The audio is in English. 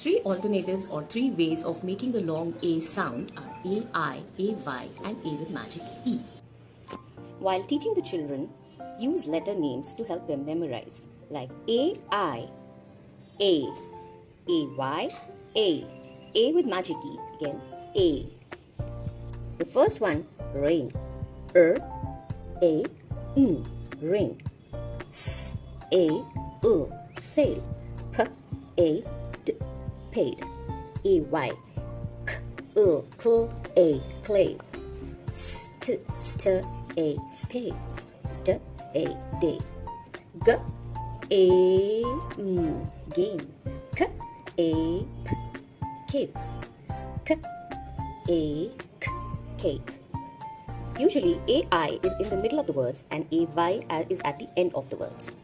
Three alternatives or three ways of making the long A sound are A, I, A, Y, and A with magic E. While teaching the children, use letter names to help them memorize, like A, I, A, Y, A with magic E, again, A. The first one, rain, A, ring, A, sail, A, paid, A-Y, clay, st, A, stay, day, game, cape, cake. Usually, AI is in the middle of the words and AY is at the end of the words.